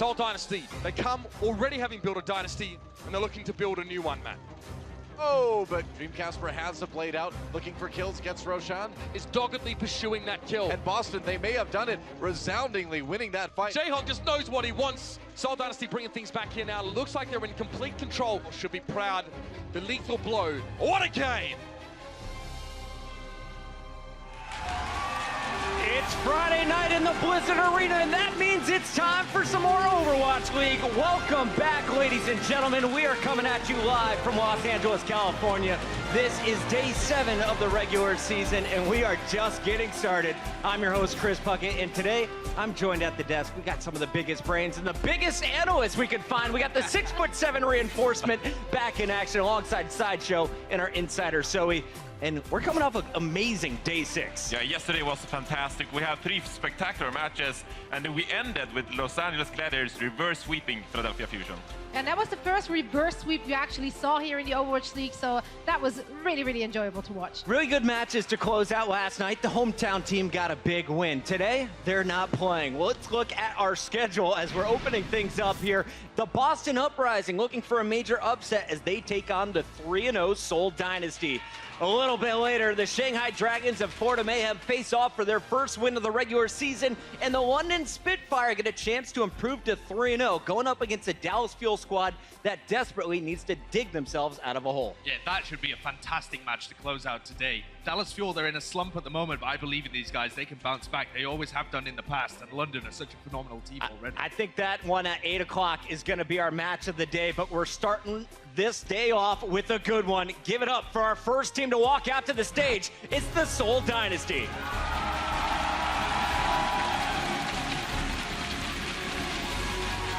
Seoul Dynasty, they come already having built a dynasty, and they're looking to build a new one, Matt. Oh, but Dreamcasper has the blade out, looking for kills, gets Roshan. Is doggedly pursuing that kill. And Boston, they may have done it, resoundingly winning that fight. Jayhawk just knows what he wants. Seoul Dynasty bringing things back here now. Looks like they're in complete control. Should be proud. The lethal blow. What a game! It's Friday night in the Blizzard Arena, and that means it's time for some more Overwatch League. Welcome back, ladies and gentlemen. We are coming at you live from Los Angeles, California. This is day 7 of the regular season, and we are just getting started. I'm your host, Chris Puckett, and today I'm joined at the desk. We got some of the biggest brains and the biggest analysts we could find. We got the 6'7" reinforcement back in action alongside Sideshow and our insider, Zoe. And we're coming off an amazing day 6. Yeah, yesterday was fantastic. We had 3 spectacular matches, and then we ended with Los Angeles Gladiators reverse sweeping Philadelphia Fusion. And that was the first reverse sweep you actually saw here in the Overwatch League, so that was really, really enjoyable to watch. Really good matches to close out last night. The hometown team got a big win. Today, they're not playing. Well, let's look at our schedule as we're opening things up here. The Boston Uprising looking for a major upset as they take on the 3-0 Seoul Dynasty. A little bit later, the Shanghai Dragons of Florida Mayhem face off for their first win of the regular season, and the London Spitfire get a chance to improve to 3-0, going up against a Dallas Fuel squad that desperately needs to dig themselves out of a hole. Yeah, that should be a fantastic match to close out today. Dallas Fuel, they're in a slump at the moment, but I believe in these guys. They can bounce back. They always have done in the past, and London are such a phenomenal team already. I think that one at 8 o'clock is going to be our match of the day, but we're starting this day off with a good one. Give it up for our first team to walk out to the stage. It's the Seoul Dynasty.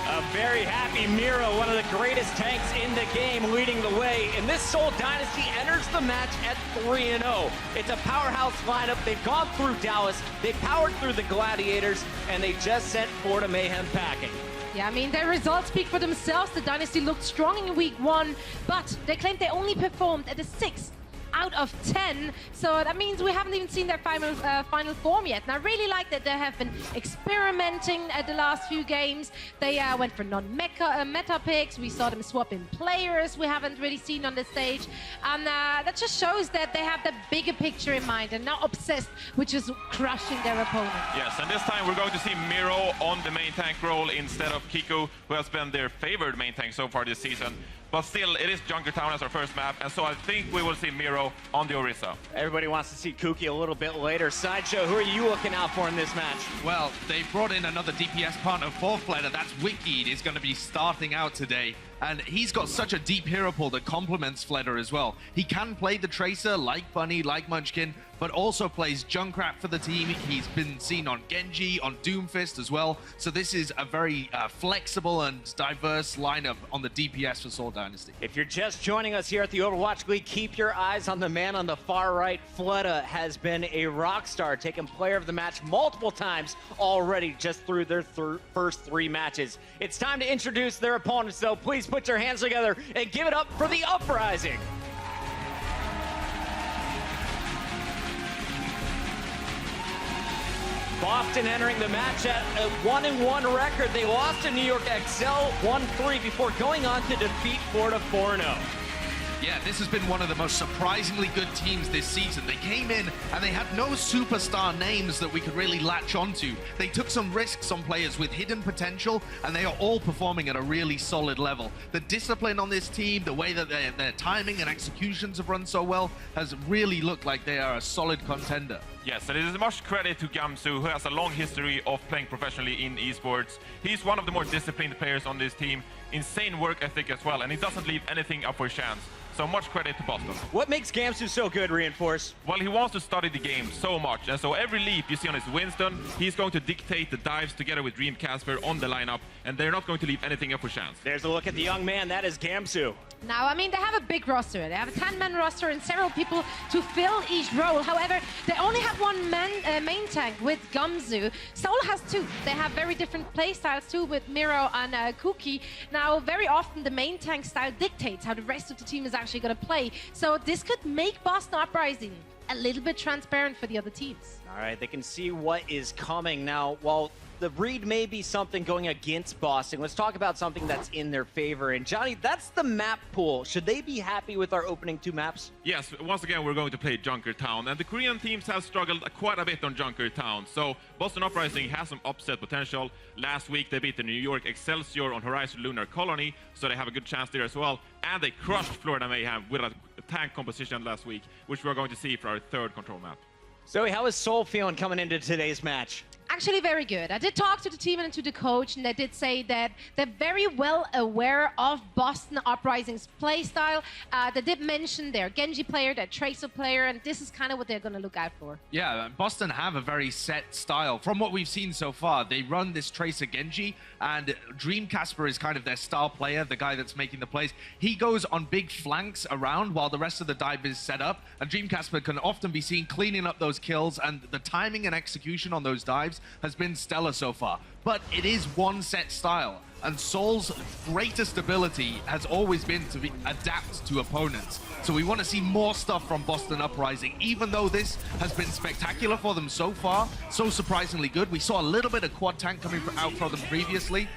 A very happy Miro, one of the greatest tanks in the game, leading the way. And this Seoul Dynasty enters the match at 3-0. It's a powerhouse lineup. They've gone through Dallas, they powered through the Gladiators, and they just sent Florida Mayhem packing. Yeah, I mean, their results speak for themselves. The Dynasty looked strong in week 1, but they claimed they only performed at a 6 out of 10. So that means we haven't even seen their final form yet. And I really like that they have been experimenting at the last few games. They went for non-meta picks. We saw them swap in players we haven't really seen on the stage. And that just shows that they have the bigger picture in mind and not obsessed with just crushing their opponent. Yes, and this time we're going to see Miro on the main tank role instead of Kiku, who has been their favored main tank so far this season. But still, it is Junker Town as our first map, and so I think we will see Miro on the Orisa. Everybody wants to see Kuki a little bit later. Sideshow, who are you looking out for in this match? Well, they brought in another DPS partner for Fleder. That's Wicked is going to be starting out today. And he's got such a deep hero pool that complements Fleder as well. He can play the Tracer like Bunny, like Munchkin, but also plays Junkrat for the team. He's been seen on Genji, on Doomfist as well. So this is a very flexible and diverse lineup on the DPS for Seoul Dynasty. If you're just joining us here at the Overwatch League, keep your eyes on the man on the far right. Fleda has been a rock star, taking player of the match multiple times already just through their first 3 matches. It's time to introduce their opponents, though. Please put your hands together and give it up for the Uprising. Boston entering the match at a 1-1 record. They lost to New York XL 1-3 before going on to defeat Florida 4-0. Yeah, this has been one of the most surprisingly good teams this season. They came in and they had no superstar names that we could really latch onto. They took some risks on players with hidden potential, and they are all performing at a really solid level. The discipline on this team, the way that their timing and executions have run so well, has really looked like they are a solid contender. Yes, and it is much credit to Gamsu, who has a long history of playing professionally in esports. He's one of the more disciplined players on this team. Insane work ethic as well, and he doesn't leave anything up for chance. So much credit to Boston. What makes Gamsu so good, Reinforce? Well, he wants to study the game so much, and so every leap you see on his Winston, he's going to dictate the dives together with Dreamcasper on the lineup, and they're not going to leave anything up for chance. There's a look at the young man. That is Gamsu. Now, I mean, they have a big roster. They have a 10-man roster and several people to fill each role. However, they only have one main tank with Gamsu. Seoul has 2. They have very different play styles too, with Miro and Kuki. Now, very often the main tank style dictates how the rest of the team is actually going to play. So this could make Boston Uprising a little bit transparent for the other teams. All right, they can see what is coming now. While the read may be something going against Boston. Let's talk about something that's in their favor. And Johnny, that's the map pool. Should they be happy with our opening 2 maps? Yes, once again, we're going to play Junkertown, and the Korean teams have struggled quite a bit on Junkertown. So Boston Uprising has some upset potential. Last week, they beat the New York Excelsior on Horizon Lunar Colony, so they have a good chance there as well. And they crushed Florida Mayhem with a tank composition last week, which we're going to see for our 3rd control map. Zoe, how is Seoul feeling coming into today's match? Actually very good. I did talk to the team and to the coach, and they did say that they're very well aware of Boston Uprising's play style. They did mention their Genji player, their Tracer player, and this is kind of what they're going to look out for. Yeah, Boston have a very set style. From what we've seen so far, they run this Tracer Genji, and Dream Casper is kind of their star player, the guy that's making the plays. He goes on big flanks around while the rest of the dive is set up, and Dream Casper can often be seen cleaning up those kills, and the timing and execution on those dives has been stellar so far. But it is one set style, and Seoul's greatest ability has always been to adapt to opponents. So we want to see more stuff from Boston Uprising, even though this has been spectacular for them so far, so surprisingly good. We saw a little bit of quad tank coming out from them previously.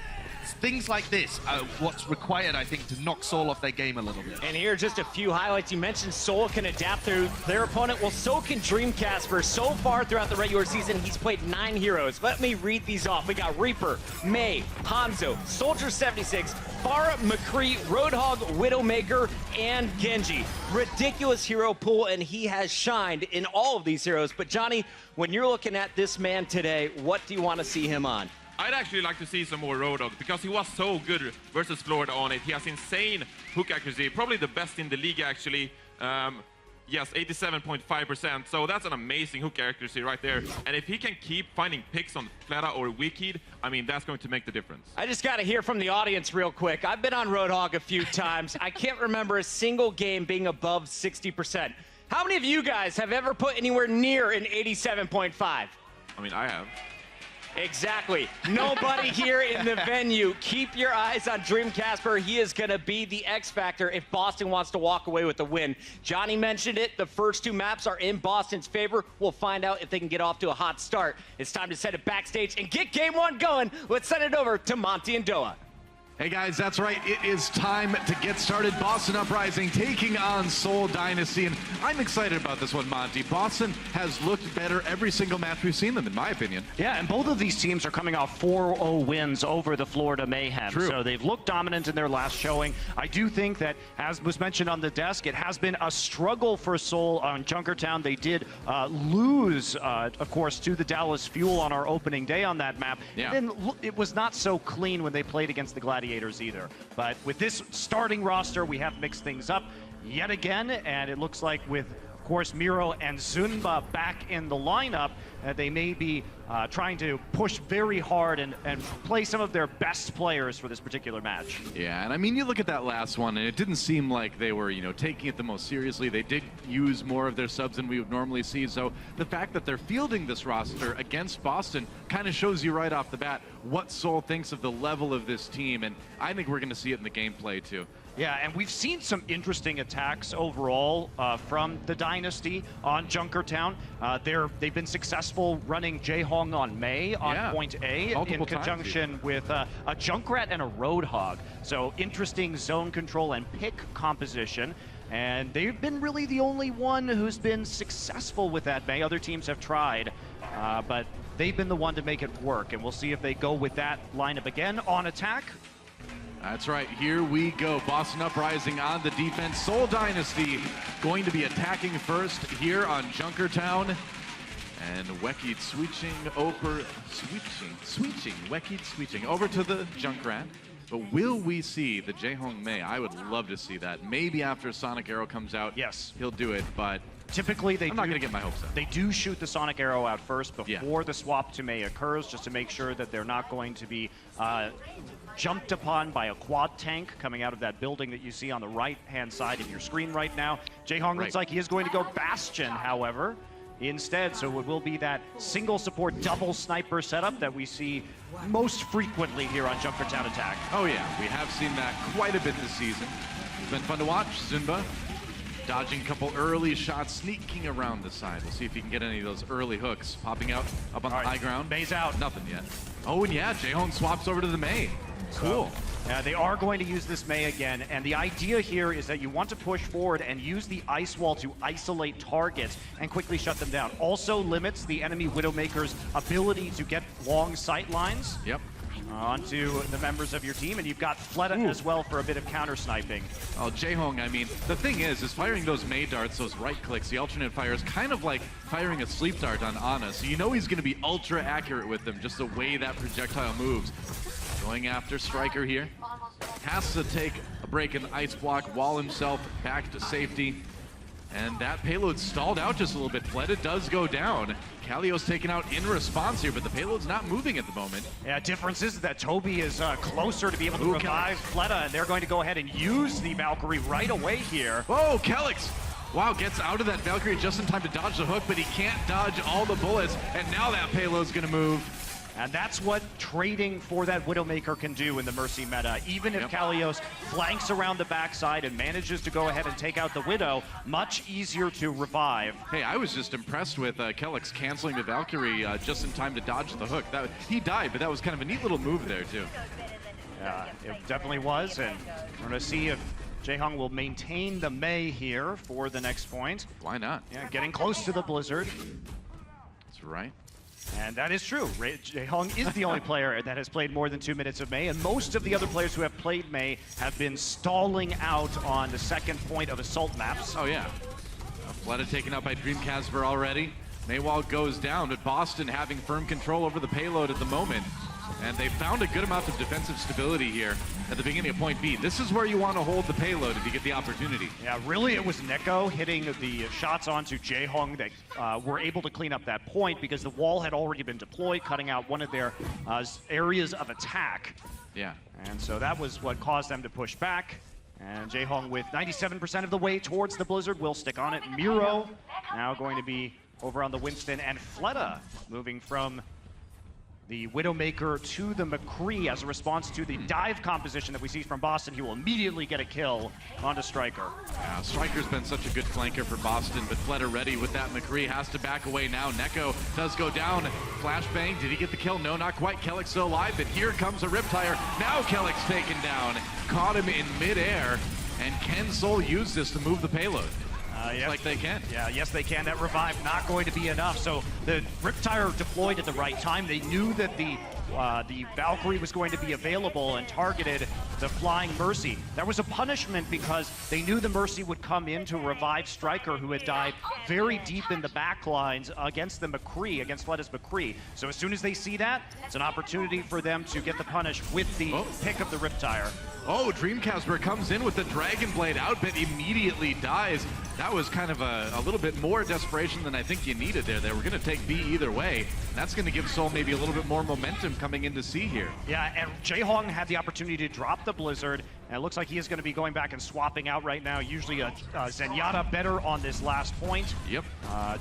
Things like this are what's required, I think, to knock Seoul off their game a little bit. And here are just a few highlights. You mentioned Seoul can adapt to their opponent. Well, so can Dream Casper. So far throughout the regular season, he's played 9 heroes. Let me read these off. We got Reaper, Mei, Hanzo, Soldier 76, Pharah, McCree, Roadhog, Widowmaker, and Genji. Ridiculous hero pool, and he has shined in all of these heroes. But Johnny, when you're looking at this man today, what do you want to see him on? I'd actually like to see some more Roadhog because he was so good versus Florida on it. He has insane hook accuracy, probably the best in the league actually. Yes, 87.5%, so that's an amazing hook accuracy right there. And if he can keep finding picks on Fleta or Wicked, I mean, that's going to make the difference. I just got to hear from the audience real quick. I've been on Roadhog a few times. I can't remember a single game being above 60%. How many of you guys have ever put anywhere near an 87.5? I mean, I have. Exactly. Nobody here in the venue. Keep your eyes on Dream Casper. He is going to be the X factor if Boston wants to walk away with the win. Johnny mentioned it. The first 2 maps are in Boston's favor. We'll find out if they can get off to a hot start. It's time to send it backstage and get game 1 going. Let's send it over to Monty and Doa. Hey guys, that's right. It is time to get started. Boston Uprising taking on Seoul Dynasty, and I'm excited about this one, Monty. Boston has looked better every single match we've seen them, in my opinion. Yeah, and both of these teams are coming off 4-0 wins over the Florida Mayhem. True. So they've looked dominant in their last showing. I do think that, as was mentioned on the desk, it has been a struggle for Seoul on Junkertown. They did lose, of course, to the Dallas Fuel on our opening day on that map. Yeah. And then it was not so clean when they played against the Gladiators either. But with this starting roster, we have mixed things up yet again, and it looks like with, of course, Miro and Zunba back in the lineup, they may be trying to push very hard and play some of their best players for this particular match. Yeah, and I mean, you look at that last one, and it didn't seem like they were, taking it the most seriously. They did use more of their subs than we would normally see, so the fact that they're fielding this roster against Boston kind of shows you right off the bat what Seoul thinks of the level of this team, and I think we're going to see it in the gameplay, too. Yeah, and we've seen some interesting attacks overall from the Dynasty on Junkertown. They've been successful running Jaehong on Mei on point A in conjunction with a Junkrat and a Roadhog. So interesting zone control and pick composition. And they've been really the only one who's been successful with that Mei. Other teams have tried, but they've been the one to make it work. And we'll see if they go with that lineup again on attack. That's right, here we go. Boston Uprising on the defense. Seoul Dynasty going to be attacking first here on Junkertown. And Wekid switching over to the Junkrat. But will we see the Jaehong Mei? I would love to see that. Maybe after Sonic Arrow comes out, yes, he'll do it, but typically I'm not going to get my hopes up. They do shoot the Sonic Arrow out first before the swap to Mei occurs, just to make sure that they're not going to be jumped upon by a quad tank coming out of that building that you see on the right-hand side of your screen right now. Jaehong looks like he is going to go Bastion, however, instead, so it will be that single support double sniper setup that we see most frequently here on Junkertown Attack. Oh yeah, we have seen that quite a bit this season. It's been fun to watch. Zunba, dodging a couple early shots, sneaking around the side. We'll see if he can get any of those early hooks. Popping out up on the high ground. May's out. Nothing yet. Oh, and yeah, Jaehong swaps over to the Mei. Cool. Yeah, they are going to use this Mei again, and the idea here is that you want to push forward and use the ice wall to isolate targets and quickly shut them down. Also limits the enemy Widowmaker's ability to get long sight lines. Yep. Onto the members of your team, and you've got Fleta as well for a bit of counter sniping. Oh, Jaehong, I mean, the thing is firing those Mei darts, those right clicks, the alternate fire is kind of like firing a sleep dart on Ana, so you know he's going to be ultra accurate with them, just the way that projectile moves. Going after Striker here. Has to take a break in the ice block, wall himself back to safety. And that payload stalled out just a little bit. Fleta does go down. Kalio's taken out in response here, but the payload's not moving at the moment. Yeah, difference is that Toby is closer to be able to revive Fleta, and they're going to go ahead and use the Valkyrie right away here. Oh, Kelix! Wow, gets out of that Valkyrie just in time to dodge the hook, but he can't dodge all the bullets, and now that payload's gonna move. And that's what trading for that Widowmaker can do in the Mercy meta. Even if Kalios flanks around the backside and manages to go ahead and take out the Widow, much easier to revive. Hey, I was just impressed with Kelix canceling the Valkyrie just in time to dodge the hook. He died, but that was kind of a neat little move there, too. Yeah, it definitely was, and we're going to see if Jaehong will maintain the Mei here for the next point. Why not? Yeah, getting close to the Blizzard. That's right. And that is true. Jaehong is the only player that has played more than 2 minutes of Mei, and most of the other players who have played Mei have been stalling out on the second point of assault maps. Oh, yeah. Fleta taken out by Dreamcasper already. Maywall goes down, but Boston having firm control over the payload at the moment. And they found a good amount of defensive stability here at the beginning of point B. This is where you want to hold the payload if you get the opportunity. Yeah, really it was Neko hitting the shots onto Jaehong that were able to clean up that point because the wall had already been deployed, cutting out one of their areas of attack. Yeah. And so that was what caused them to push back. And Jaehong with 97% of the way towards the Blizzard will stick on it. Miro now going to be over on the Winston, and Fleta moving from the Widowmaker to the McCree as a response to the dive composition that we see from Boston. He will immediately get a kill onto Striker. Yeah, Striker's been such a good flanker for Boston, but Fleta ready with that McCree, has to back away now. Neko does go down. Flashbang, did he get the kill? No, not quite. Kelix still alive, but here comes a Riptire. Now Kelix taken down. Caught him in midair, and can Seoul use this to move the payload? Yes. Like they can. Yeah, yes they can. That revive not going to be enough. So the Riptire deployed at the right time. They knew that the Valkyrie was going to be available and targeted the Flying Mercy. That was a punishment because they knew the Mercy would come in to revive Striker, who had died very deep in the back lines against the McCree, against Fleta's McCree. So as soon as they see that, it's an opportunity for them to get the punish with the pick of the Riptire. Oh, Dreamcasper comes in with the Dragon Blade out, but immediately dies. That was kind of a little bit more desperation than I think you needed there. They were going to take B either way. That's going to give Seoul maybe a little bit more momentum coming into C here. Yeah, and Jaehong had the opportunity to drop the Blizzard, and it looks like he is going to be going back and swapping out right now. Usually a Zenyatta better on this last point. Yep.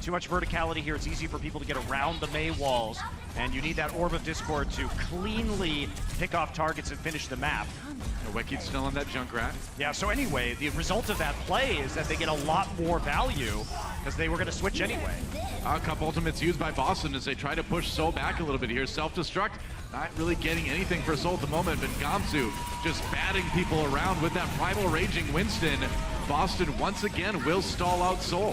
Too much verticality here. It's easy for people to get around the Mei walls, and you need that Orb of Discord to cleanly pick off targets and finish the map. Wiki's still on that Junkrat. Yeah, so anyway, the result of that play is that they get a lot more value because they were going to switch anyway. A couple ultimates used by Boston as they try to push Seoul back a little bit here. Self-destruct, not really getting anything for Seoul at the moment, but Gamsu just batting people around with that Primal Raging Winston. Boston once again will stall out Seoul.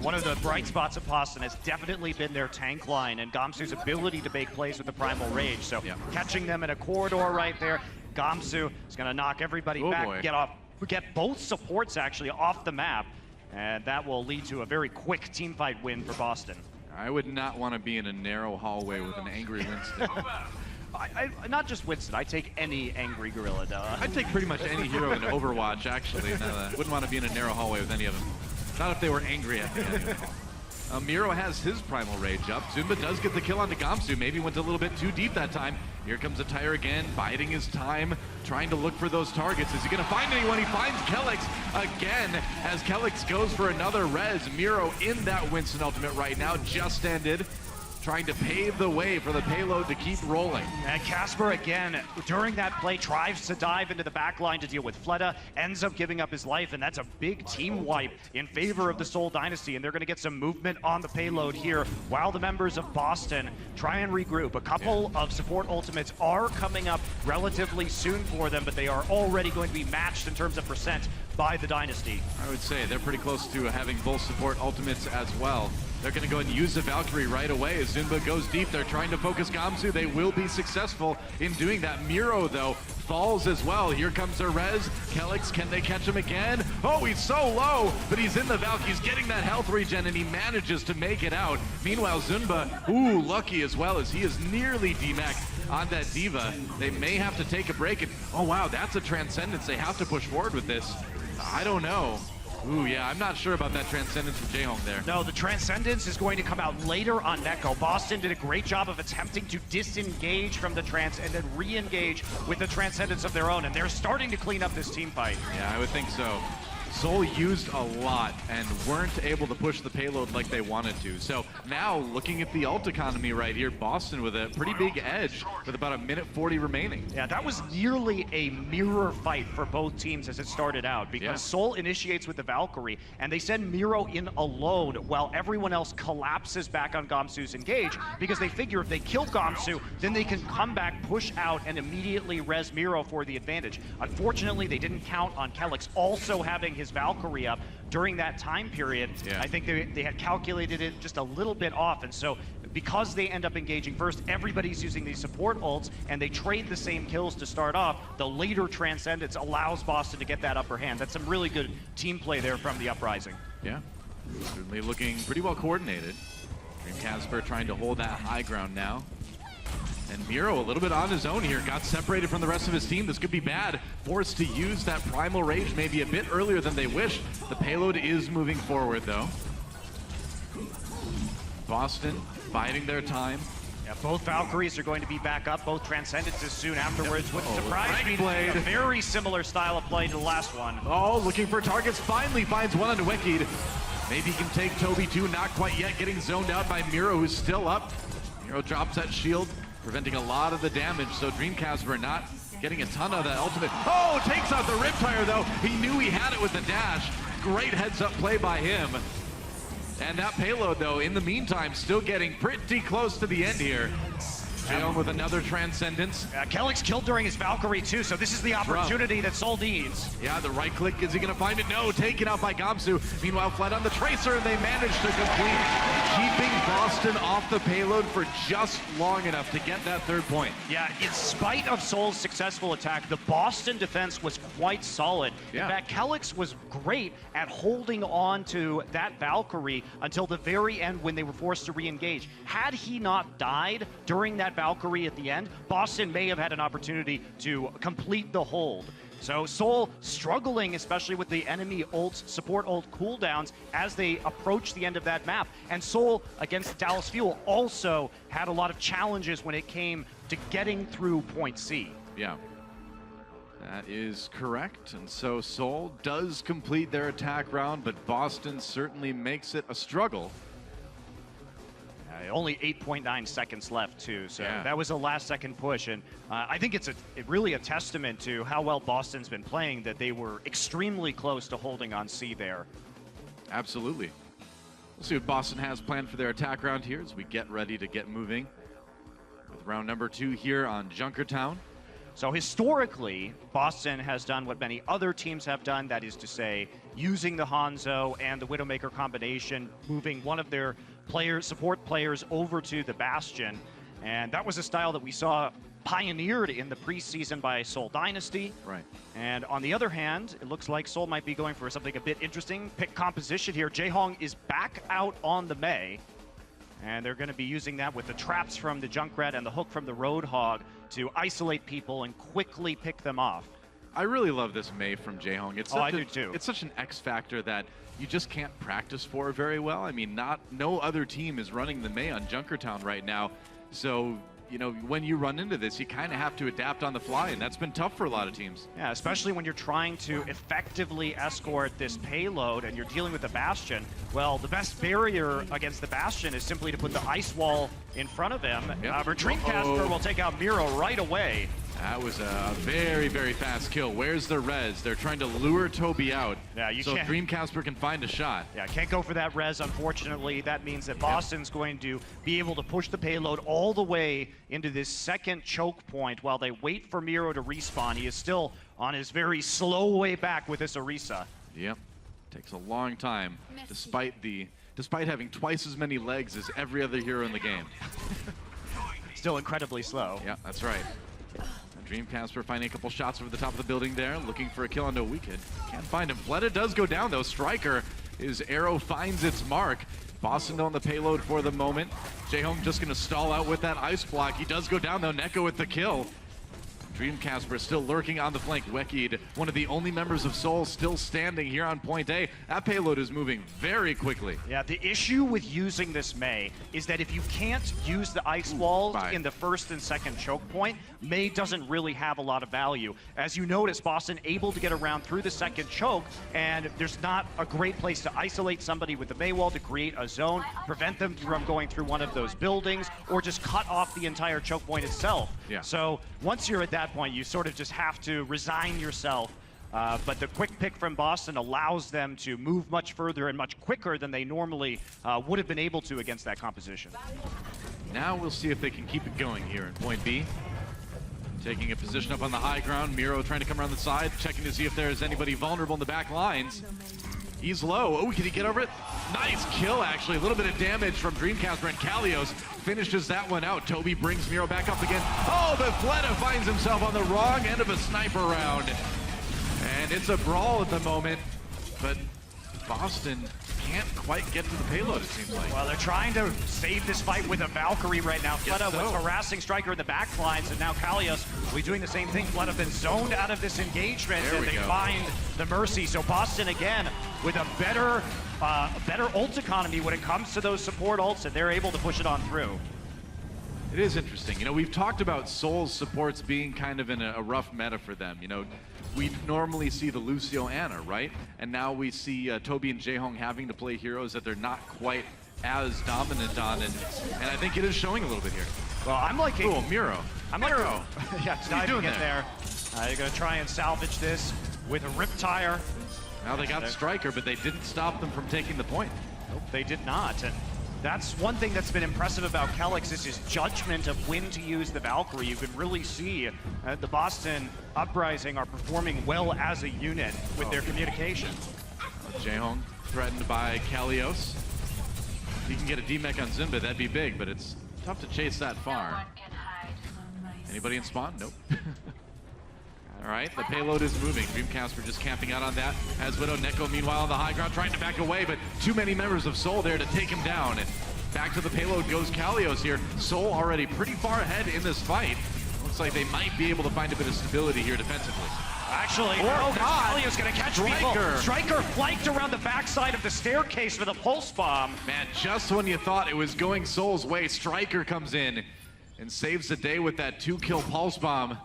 One of the bright spots of Boston has definitely been their tank line and Gamsu's ability to make plays with the Primal Rage. So catching them in a corridor right there, Gamsu is going to knock everybody back, get both supports actually off the map, and that will lead to a very quick team fight win for Boston. I would not want to be in a narrow hallway with an angry Winston. Not just Winston, I take any angry gorilla. I'd take pretty much any hero in Overwatch, actually. Wouldn't want to be in a narrow hallway with any of them. Not if they were angry at me. Miro has his Primal Rage up. Zumba does get the kill onto Gamsu. Maybe went a little bit too deep that time. Here comes a Tire again, biding his time, trying to look for those targets. Is he going to find anyone? He finds Kelix again as Kelix goes for another res. Miro in that Winston ultimate right now, just ended. trying to pave the way for the payload to keep rolling. And Casper, again, during that play, tries to dive into the back line to deal with Fleta, ends up giving up his life, and that's a big team wipe in favor of the Seoul Dynasty, and they're going to get some movement on the payload here while the members of Boston try and regroup. A couple of support ultimates are coming up relatively soon for them, but they are already going to be matched in terms of percent by the Dynasty. I would say they're pretty close to having both support ultimates as well. They're going to go ahead and use the Valkyrie right away as Zunba goes deep. They're trying to focus Gamsu. They will be successful in doing that. Miro, though, falls as well. Here comes the res. Kelix, can they catch him again? Oh, he's so low, but he's in the Valk. He's getting that health regen, and he manages to make it out. Meanwhile, Zunba, ooh, lucky as well, as he is nearly DMAC on that Diva. They may have to take a break. And, oh, wow, that's a Transcendence. They have to push forward with this. I don't know. Ooh, yeah, I'm not sure about that Transcendence from Jaehong there. No, the Transcendence is going to come out later on Neko. Boston did a great job of attempting to disengage from the Trans and then re-engage with the Transcendence of their own, and they're starting to clean up this team fight. Yeah, I would think so. Seoul used a lot and weren't able to push the payload like they wanted to. So now, looking at the ult economy right here, Boston with a pretty big edge with about 1:40 remaining. Yeah, that was nearly a mirror fight for both teams as it started out, because Seoul initiates with the Valkyrie, and they send Miro in alone while everyone else collapses back on Gamsu's engage, because they figure if they kill Gamsu, then they can come back, push out, and immediately res Miro for the advantage. Unfortunately, they didn't count on Kelix also having his Valkyrie up during that time period. I think they had calculated it just a little bit off, and so because they end up engaging first, everybody's using these support ults, and they trade the same kills to start off. The later Transcendence allows Boston to get that upper hand. That's some really good team play there from the Uprising. Yeah, certainly looking pretty well coordinated. And Casper trying to hold that high ground now. And Miro a little bit on his own here, got separated from the rest of his team. This could be bad. Forced to use that Primal Rage maybe a bit earlier than they wish. The payload is moving forward though. Boston biding their time. Yeah, both Valkyries are going to be back up, both Transcendences soon afterwards. With surprise being a very similar style of play to the last one. Oh, looking for targets, finally finds one on Wicked. Maybe he can take Toby too, not quite yet, getting zoned out by Miro, who's still up. Miro drops that shield, preventing a lot of the damage, so Dreamcasper not getting a ton of that ultimate. Oh, takes out the Riptire though. He knew he had it with the dash. Great heads up play by him. And that payload though, in the meantime, still getting pretty close to the end here. Jaehong with another Transcendence. Kelix killed during his Valkyrie too, so this is the opportunity that Seoul needs. Yeah, the right click, is he gonna find it? No, taken out by Gamsu. Meanwhile, Fled on the Tracer, and they managed to complete, keeping Boston off the payload for just long enough to get that third point. Yeah, in spite of Seoul's successful attack, the Boston defense was quite solid. In fact, Kelix was great at holding on to that Valkyrie until the very end when they were forced to re-engage. Had he not died during that Valkyrie at the end, Boston may have had an opportunity to complete the hold. So Seoul struggling, especially with the enemy ults, support ult cooldowns as they approach the end of that map. And Seoul against Dallas Fuel also had a lot of challenges when it came to getting through point C. Yeah, that is correct. And so Seoul does complete their attack round, but Boston certainly makes it a struggle. Only 8.9 seconds left too, so that was a last-second push, and I think it's really a testament to how well Boston's been playing that they were extremely close to holding on C there. Absolutely. We'll see what Boston has planned for their attack round here as we get ready to get moving with round number 2 here on Junkertown. So historically, Boston has done what many other teams have done, that is to say, using the Hanzo and the Widowmaker combination, moving one of their support players over to the Bastion. And that was a style that we saw pioneered in the preseason by Seoul Dynasty. Right. And on the other hand, it looks like Seoul might be going for something a bit interesting. Pick composition here. Jaehong is back out on the Mei. And they're going to be using that with the traps from the Junkrat and the hook from the Roadhog to isolate people and quickly pick them off. I really love this Mei from Jaehong. I do too. It's such an X factor that you just can't practice for very well. I mean, no other team is running the Mei on Junkertown right now. So you know, when you run into this, you kind of have to adapt on the fly, and that's been tough for a lot of teams. Yeah, especially when you're trying to effectively escort this payload and you're dealing with the Bastion. Well, the best barrier against the Bastion is simply to put the ice wall in front of him. Yep. Dreamcasper will take out Miro right away. That was a very, very fast kill. Where's the res? They're trying to lure Toby out. Yeah, you so can't. Dreamcasper can find a shot. Yeah, can't go for that res, unfortunately. That means that Boston's going to be able to push the payload all the way into this second choke point while they wait for Miro to respawn. He is still on his very slow way back with this Orisa. Yep, takes a long time, despite having twice as many legs as every other hero in the game. Still incredibly slow. Yeah, that's right. Dreamcasper finding a couple shots over the top of the building there, looking for a kill onto Wicked. Can't find him. Fleta does go down though. Striker, his arrow finds its mark. Boston on the payload for the moment. Jaehong just gonna stall out with that ice block. He does go down though. Neko with the kill. Dreamcasper still lurking on the flank. Wekid, one of the only members of Seoul still standing here on point A. That payload is moving very quickly. Yeah, the issue with using this Mei is that if you can't use the ice wall in the first and second choke point, Mei doesn't really have a lot of value. As you notice, Boston able to get around through the second choke, and there's not a great place to isolate somebody with the Mei wall to create a zone, prevent them from going through one of those buildings, or just cut off the entire choke point itself. Yeah. So once you're at that point, you sort of just have to resign yourself. But the quick pick from Boston allows them to move much further and much quicker than they normally would have been able to against that composition. Now we'll see if they can keep it going here in point B. Taking a position up on the high ground. Miro trying to come around the side, checking to see if there's anybody vulnerable in the back lines. He's low. Oh, can he get over it? Nice kill, actually. A little bit of damage from Dreamcasper, and Kalios finishes that one out. Toby brings Miro back up again. Oh, but Fleta finds himself on the wrong end of a sniper round. And it's a brawl at the moment, but Boston can't quite get to the payload, it seems like. Well, they're trying to save this fight with a Valkyrie right now. Fleta was harassing Striker in the back lines, and now Kalios will be doing the same thing. Fleta been zoned out of this engagement, and they find the Mercy. So Boston, again, with a better ult economy when it comes to those support ults, and they're able to push it on through. It is interesting. You know, we've talked about Seoul's supports being kind of in a rough meta for them. You know, we normally see the Lucio Ana, right? And now we see Toby and Jaehong having to play heroes that they're not quite as dominant on, and I think it is showing a little bit here. Well, I'm liking... Cool, Miro. Miro! Yeah, diving in there. You're going to try and salvage this with a Riptire. Now they got Striker, but they didn't stop them from taking the point. Nope, they did not. And that's one thing that's been impressive about Kelix is his judgment of when to use the Valkyrie. You can really see the Boston Uprising are performing well as a unit with their communication. Jaehong threatened by Kalios. If he can get a D-Mech on Zimba, that'd be big, but it's tough to chase that far. Anybody in spawn? Nope. All right, the payload is moving. Dreamcasper just camping out on that. Has Widow. Neko, meanwhile, on the high ground, trying to back away, but too many members of Seoul there to take him down. And back to the payload goes Kalios here. Seoul already pretty far ahead in this fight. Looks like they might be able to find a bit of stability here defensively. Actually, Kalios gonna catch Striker. Striker flanked around the backside of the staircase with a pulse bomb. Man, just when you thought it was going Seoul's way, Striker comes in and saves the day with that 2-kill pulse bomb.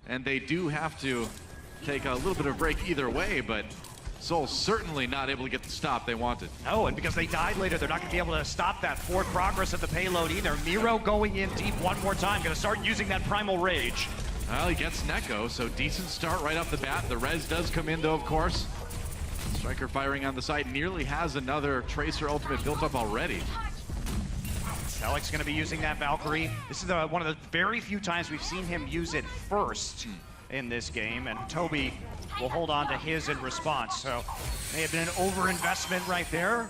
And they do have to take a little bit of a break either way, but Seoul certainly not able to get the stop they wanted. No, and because they died later, they're not going to be able to stop that forward progress of the payload either. Miro going in deep one more time, going to start using that Primal Rage. Well, he gets Neko, so decent start right off the bat. The res does come in, though, of course. Striker firing on the side, nearly has another Tracer ultimate built up already. Kelix going to be using that Valkyrie. This is one of the very few times we've seen him use it first in this game, and Toby will hold on to his in response. So may have been an overinvestment right there,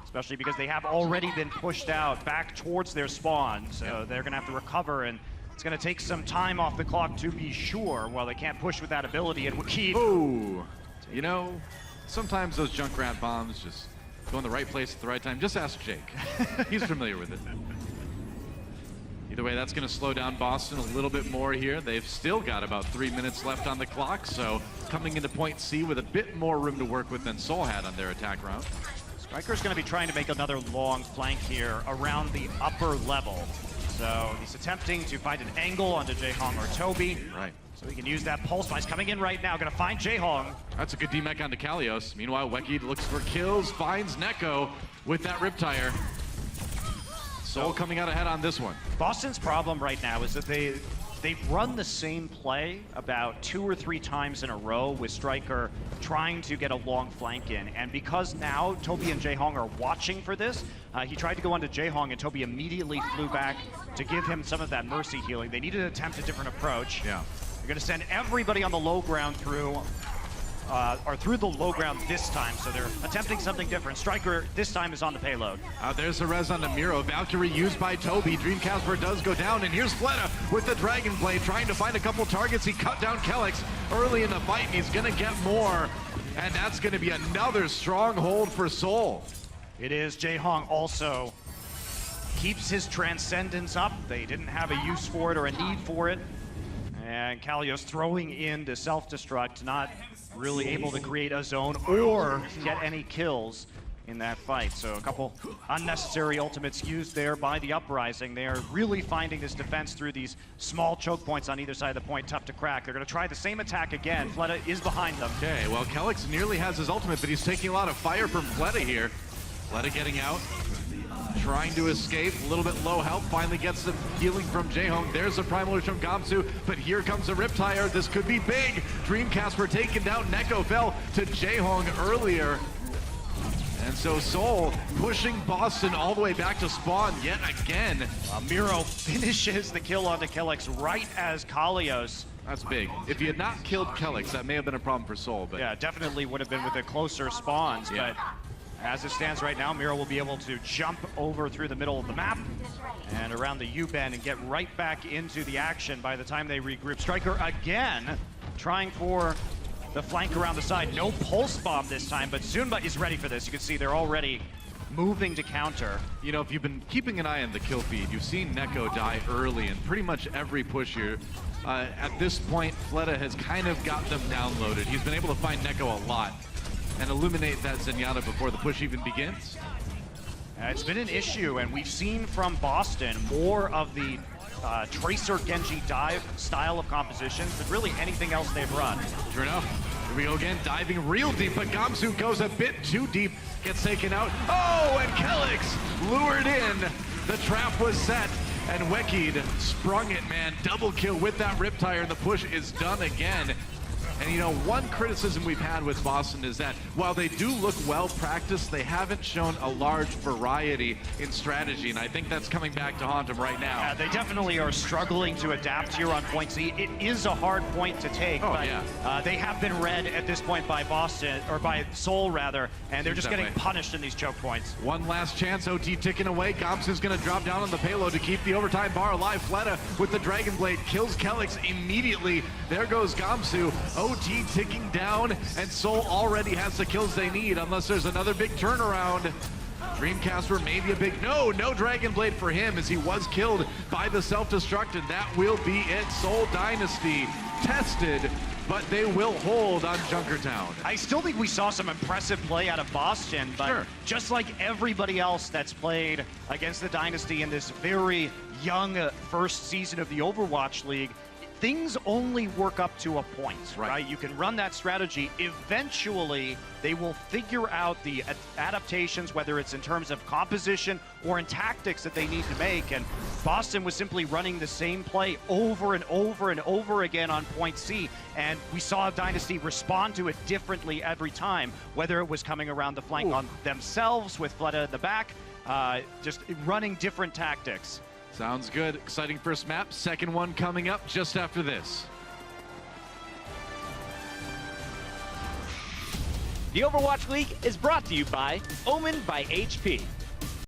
especially because they have already been pushed out back towards their spawn. So they're going to have to recover, and it's going to take some time off the clock to be sure, while they can't push with that ability. And Wekid. Oh, you know, sometimes those Junkrat bombs just go in the right place at the right time. Just ask Jake. He's familiar with it. Either way, that's going to slow down Boston a little bit more here. They've still got about 3 minutes left on the clock, so coming into point C with a bit more room to work with than Seoul had on their attack round. Striker's going to be trying to make another long flank here around the upper level. So he's attempting to find an angle onto Jaehong or Toby. Right. So he can use that pulse. He's coming in right now, gonna find Jaehong. That's a good D-Mech onto Kalios. Meanwhile, Wekid looks for kills, finds Neko with that Riptire. Seoul coming out ahead on this one. Boston's problem right now is that they've run the same play about 2 or 3 times in a row with Striker trying to get a long flank in. And because now Toby and Jaehong are watching for this, he tried to go onto Jaehong and Toby immediately flew back to give him some of that mercy healing. They needed to attempt a different approach. Yeah. They're gonna send everybody on the low ground through the low ground this time, so they're attempting something different. Striker this time is on the payload. There's the res on the Miro. Valkyrie used by Toby. Dreamcasper does go down, and here's Fleta with the Dragon Blade trying to find a couple targets. He cut down Kellex early in the fight, and he's gonna get more, and that's gonna be another stronghold for Seoul. It is. Jaehong also keeps his Transcendence up. They didn't have a use for it or a need for it. And Kalios throwing in to self-destruct, not really able to create a zone or get any kills in that fight. So a couple unnecessary ultimates used there by the Uprising. They are really finding this defense through these small choke points on either side of the point, tough to crack. They're gonna try the same attack again. Fleta is behind them. Okay, well, Kellex nearly has his ultimate, but he's taking a lot of fire from Fleta here. Fleta getting out, trying to escape, a little bit low health, finally gets the healing from Jaehong. There's the Primal from Gamsu, but here comes the Riptire. This could be big. Dreamcasper taken down. Neko fell to Jaehong earlier. And so Seoul pushing Boston all the way back to spawn yet again. Miro finishes the kill onto Kellex right as Kalios. That's big. If he had not killed Kellex, that may have been a problem for Seoul. But yeah, definitely would have been with the closer spawns, yeah. But as it stands right now, Miro will be able to jump over through the middle of the map and around the U-bend and get right back into the action by the time they regroup. Striker again trying for the flank around the side. No pulse bomb this time, but Zunba is ready for this. You can see they're already moving to counter. You know, if you've been keeping an eye on the kill feed, you've seen Neko die early in pretty much every push here. At this point, Fleta has kind of got them downloaded. He's been able to find Neko a lot and illuminate that Zenyatta before the push even begins. It's been an issue, and we've seen from Boston more of the Tracer Genji dive style of compositions than really anything else they've run. Sure enough. Here we go again, diving real deep, but Gamsu goes a bit too deep, gets taken out. Oh, and Kellex lured in. The trap was set, and Wekid sprung it, man. Double kill with that Riptire, and the push is done again. And you know, one criticism we've had with Boston is that while they do look well practiced, they haven't shown a large variety in strategy, and I think that's coming back to haunt them right now. Yeah, they definitely are struggling to adapt here on point C. It is a hard point to take, but they have been read at this point by Boston, or by Seoul rather, and they're just getting punished in these choke points. One last chance, OT ticking away. Gamsu's gonna drop down on the payload to keep the overtime bar alive. Fleta with the Dragon Blade kills Kellex immediately. There goes Gamsu. OT ticking down, and Seoul already has the kills they need, unless there's another big turnaround. Dreamcasper maybe a big no Dragon Blade for him, as he was killed by the self-destruct, and that will be it. Seoul Dynasty tested, but they will hold on Junkertown. I still think we saw some impressive play out of Boston, but just like everybody else that's played against the Dynasty in this very young first season of the Overwatch League, things only work up to a point, right? You can run that strategy. Eventually, they will figure out the adaptations, whether it's in terms of composition or in tactics that they need to make. And Boston was simply running the same play over and over and over again on point C. And we saw Dynasty respond to it differently every time, whether it was coming around the flank on themselves with Fleta in the back, just running different tactics. Sounds good. Exciting first map. Second one coming up just after this. The Overwatch League is brought to you by Omen by HP.